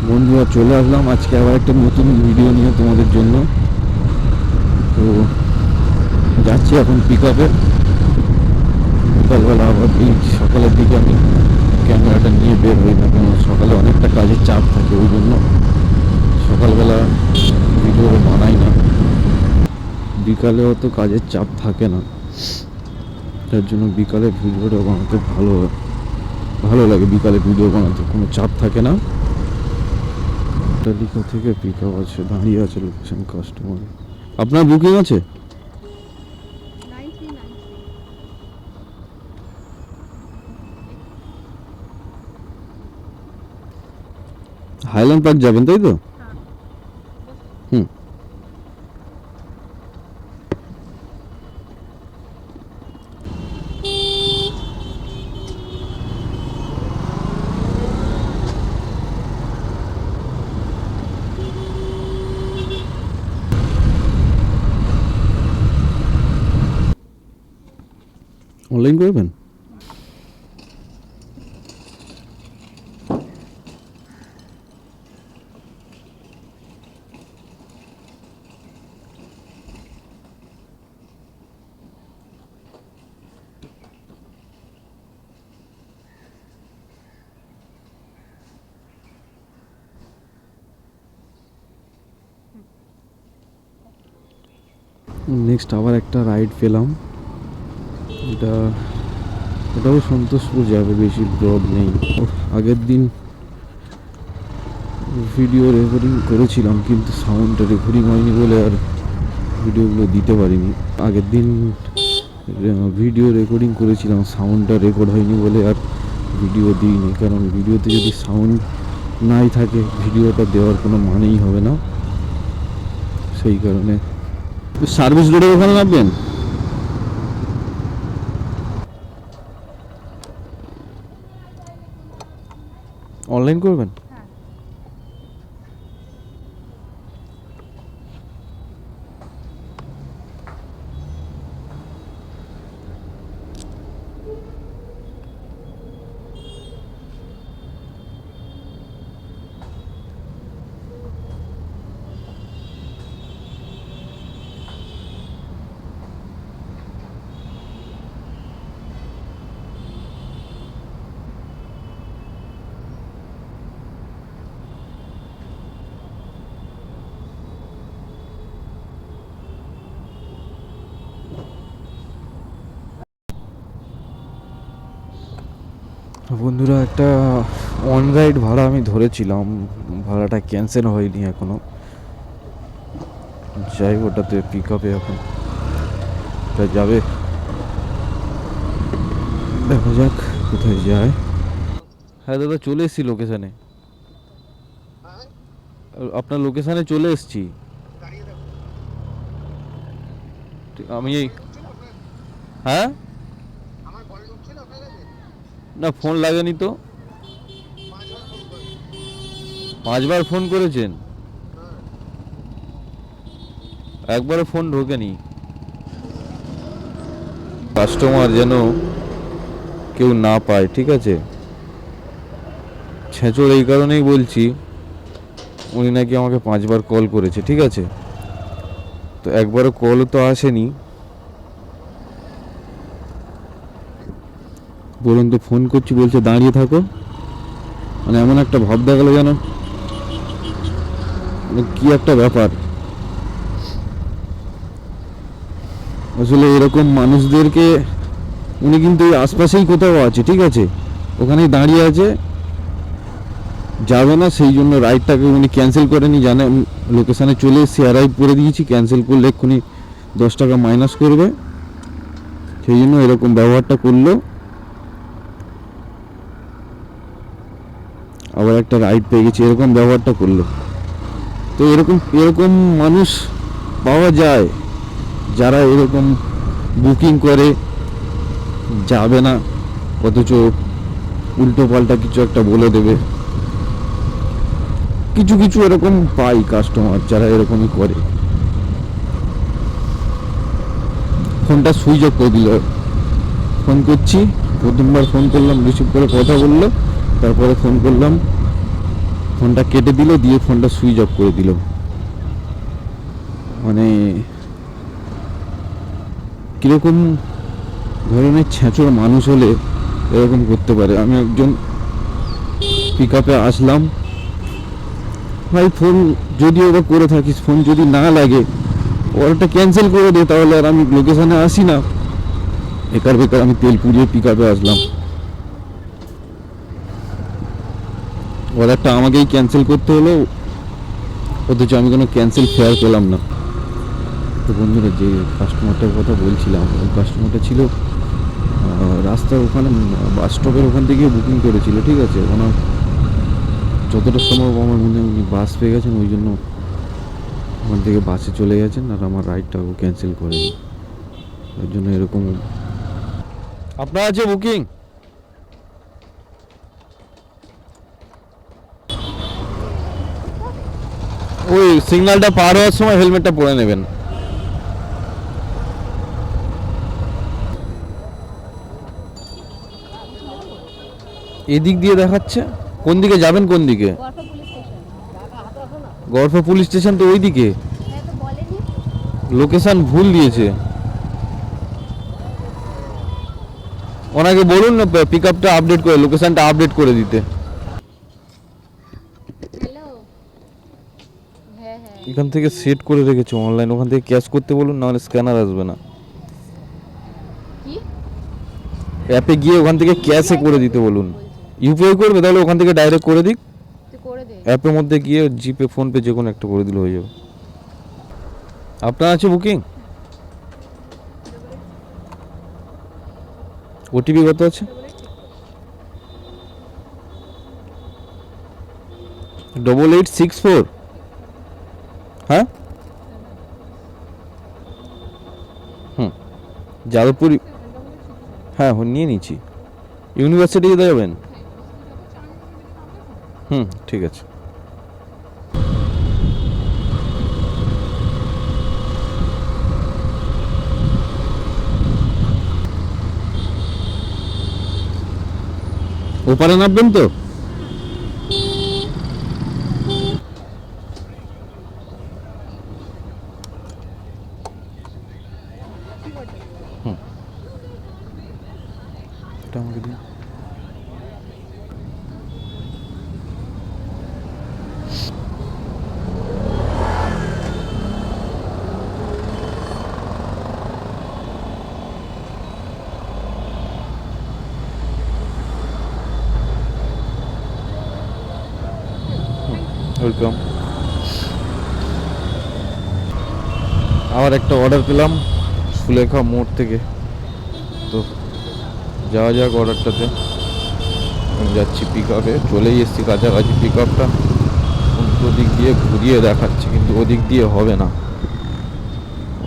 বন্ধুরা, চলে আসলাম আজকে আবার একটা নতুন ভিডিও নিয়ে তোমাদের জন্য। তো যাচ্ছি এখন পিক আপে। সকালবেলা আবার এই সকালের দিকে আমি ক্যামেরাটা নিয়ে বের হই না, কারণ সকালে অনেকটা কাজের চাপ থাকে, ওই জন্য সকালবেলা ভিডিও বানাই না। বিকালে অত কাজের চাপ থাকে না, তার জন্য বিকালে ভিডিওটা বানাতে ভালো লাগে। বিকালে ভিডিও বানাতে কোনো চাপ থাকে না। তালিকা থেকে পিক আপ আছে, দাঁড়িয়ে আছে লোকেশন কাস্টমার। আপনার বুকিং আছে? হাইল্যান্ড পার্ক যাবেন তাই তো? হুম, অনলাইন করবেন? নেক্সট আবার একটা রাইড পেলাম। এটাও সন্তোষপুর যাবে, বেশি ব্রড নেই। আগের দিন ভিডিও রেকর্ডিং করেছিলাম, কিন্তু সাউন্ডটা রেকর্ডিং হয়নি বলে আর ভিডিওগুলো দিতে পারিনি। আগের দিন ভিডিও রেকর্ডিং করেছিলাম, সাউন্ডটা রেকর্ড হয়নি বলে আর ভিডিও দিইনি, কারণ ভিডিওতে যদি সাউন্ড নাই থাকে ভিডিওটা দেওয়ার কোনো মানেই হবে না। সেই কারণে সার্ভিস রোডের ওখানে নামবেন। অনলাইন করবেন? বন্ধুরা, একটা অন রাইড ভাড়া আমি ধরেছিলাম, ভাড়াটা ক্যান্সেল হয়নি এখনো। যাই ওটাতে পিক আপে এখন যাবে, দেখা যাক কোথায় যায়। হ্যাঁ দাদা, চলে এসছি লোকেশানে। আপনার লোকেশানে চলে এসছি। আমি এই হ্যাঁ, না ফোন লাগেনি তো। 5বার ফোন করেছেন, একবারও ফোন ঢোকেনি। কাস্টমার যেন কেউ না পায়, ঠিক আছে? ছেঁচড় এই কারণেই বলছি, উনি নাকি আমাকে 5বার কল করেছে, ঠিক আছে? তো একবারও কলও তো আসেনি। বলুন তো, ফোন করছি বলছে দাঁড়িয়ে থাকো, মানে এমন একটা ভাব দেখালো যেন, মানে কি একটা ব্যাপার। আসলে এরকম মানুষদেরকে, উনি কিন্তু এই আশপাশেই কোথাও আছে, ঠিক আছে? ওখানেই দাঁড়িয়ে আছে, যাবে না, সেই জন্য রাইডটাকে উনি ক্যান্সেল করেনি। জানে লোকেশানে চলে এসেছি, অ্যারাইভ করে দিয়েছি, ক্যান্সেল করলে এক্ষুনি 10 টাকা মাইনাস করবে, সেই জন্য এরকম ব্যবহারটা করলো। আবার একটা রাইড পেয়ে গেছি, এরকম ব্যবহারটা করলো। তো এরকম এরকম মানুষ পাওয়া যায়, যারা এরকম বুকিং করে যাবে না, অথচ উল্টো পাল্টা কিছু একটা বলে দেবে। কিছু কিছু এরকম পাই কাস্টমার যারা এরকমই করে। ফোনটা সুইচ অফ করে দিল। ফোন করছি, প্রথমবার ফোন করলাম, রিসিভ করে কথা বললো, তারপরে ফোন করলাম, ফোনটা কেটে দিল, দিয়ে ফোনটা সুইচ অফ করে দিল। মানে কীরকম ধরনের ছেঁচড় মানুষ হলে এরকম করতে পারে। আমি একজন পিক আপে আসলাম, ভাই ফোন যদিও বা করে থাকিস, ফোন যদি না লাগে অর্ডারটা ক্যান্সেল করে দে, তাহলে আর আমি লোকেশানে আসি না। বেকার বেকার আমি তেল পুড়িয়ে পিক আপে আসলাম, অর্ডারটা আমাকেই ক্যান্সেল করতে হলো, অথচ আমি কোনো ক্যান্সেল ফেয়ার পেলাম না। তো বন্ধুরা, যে কাস্টমারটার কথা বলছিলাম, ওই কাস্টমারটা ছিল রাস্তার ওখানে, বাস স্টপের ওখান থেকে বুকিং করেছিল, ঠিক আছে। ওনার যতটা সম্ভব আমার মনে হয় উনি বাস পেয়ে গেছেন, ওই জন্য ওখান থেকে বাসে চলে গেছেন, আর আমার রাইডটাও ক্যান্সেল করেনি। ওই জন্য এরকম। আপনার আছে বুকিং? ওই সিগন্যালটা পার হওয়ার সময় হেলমেটটা পরে নেবেন। এদিক দিয়ে দেখাচ্ছে, কোন দিকে যাবেন? কোন দিকে? গড়ফা পুলিশ স্টেশন তো ওই দিকে। লোকেশন ভুল দিয়েছে। ওনাকে বলুন না পিক আপটা আপডেট করে, লোকেশনটা আপডেট করে দিতে। এখান থেকে সেট করে রেখেছে অনলাইন, ওখান থেকে ক্যাশ করতে বলুন, নাহলে স্ক্যানার আসবে না। অ্যাপে গিয়ে ওখান থেকে ক্যাশে করে দিতে বলুন। ইউপিআই করবে, তাহলে ওখান থেকে ডাইরেক্ট করে দিক। অ্যাপের মধ্যে গিয়ে জিপে, ফোনপে যে কোনো একটা করে দিলে হয়ে যাবে। আপনার আছে বুকিং? ওটিপি কত আছে? 8864। হ্যাঁ, যাদবপুর। হ্যাঁ, নিয়ে নিচ্ছি। ইউনিভার্সিটিতে যাবেন? ঠিক আছে। ওপারে নামবেন তো? এটা আমাকে দিন। ওয়েলকাম। আবার একটা অর্ডার পেলাম সুলেখা মোড় থেকে, তো যাওয়া যাক অর্ডারটাতে। আমি যাচ্ছি পিক আপে, চলেই এসেছি কাছাকাছি পিক আপটা। ওদিক দিয়ে ঘুরিয়ে দেখাচ্ছে, কিন্তু ওদিক দিয়ে হবে না।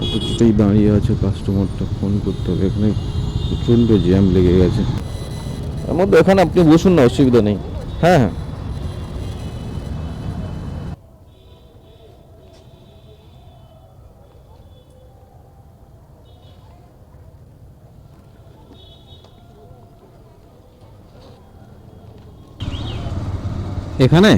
অতটাই দাঁড়িয়ে আছে, কাস্টমারটা ফোন করতে হবে। এখানে প্রচণ্ড জ্যাম লেগে গেছে। এর মধ্যে এখানে আপনি বসুন না, অসুবিধা নেই। হ্যাঁ হ্যাঁ, এখানে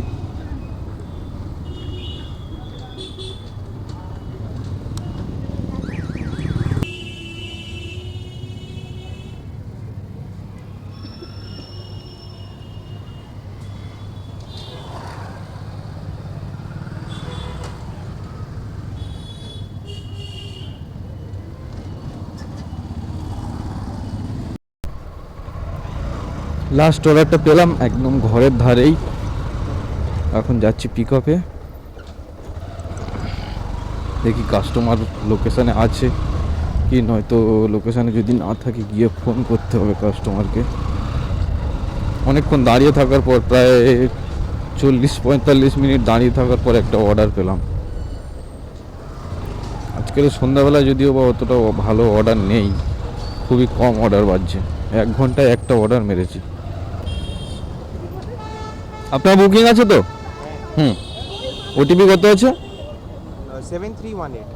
লাস্ট অর্ডারটা পেলাম একদম ঘরের ধারেই। এখন যাচ্ছি পিক আপে, দেখি কাস্টমার লোকেশানে আছে কি, নয়তো লোকেশানে যদি না থাকে গিয়ে ফোন করতে হবে কাস্টমারকে। অনেকক্ষণ দাঁড়িয়ে থাকার পর, প্রায় 40-45 মিনিট দাঁড়িয়ে থাকার পর একটা অর্ডার পেলাম। আজকের সন্ধ্যাবেলা যদিও বা অতটা ভালো অর্ডার নেই, খুবই কম অর্ডার বাজছে। 1 ঘন্টায় একটা অর্ডার মেরেছি। আপনার বুকিং আছে তো? ওটিপি কত আছে? 7318।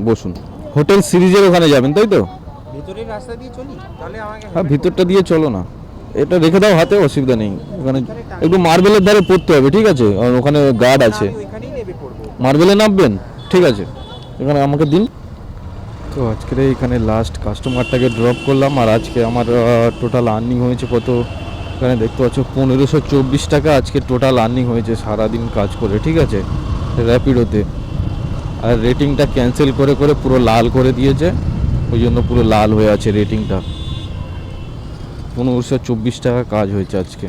বসুন। হোটেল সিরিজের ওখানে যাবেন, তাই তো? ভিতরের রাস্তা দিয়ে চলি, তাহলে আমাকে হ্যাঁ, ভিতরটা দিয়ে চলো না। এটা রেখে দাও হাতে, অসুবিধা নেই। ওখানে একটু মার্বেলের ধারে পড়তে হবে, ঠিক আছে? আর ওখানে গার্ড আছে। আমি ওইখানেই নেবে পড়বো। মার্বেলে নামবেন, ঠিক আছে? এখানে আমাকে দিন। তো আজকের এখানে লাস্ট কাস্টমারটাকে ড্রপ করলাম, আর আজকে আমার টোটাল আর্নিং হয়েছে কত, এখানে দেখতে পাচ্ছ 1524 টাকা আজকে টোটাল আর্নিং হয়েছে সারাদিন কাজ করে, ঠিক আছে? র্যাপিডোতে। আর রেটিংটা ক্যান্সেল করে করে পুরো লাল করে দিয়েছে, ওই জন্য পুরো লাল হয়ে আছে রেটিংটা। 1524 টাকা কাজ হয়েছে আজকে।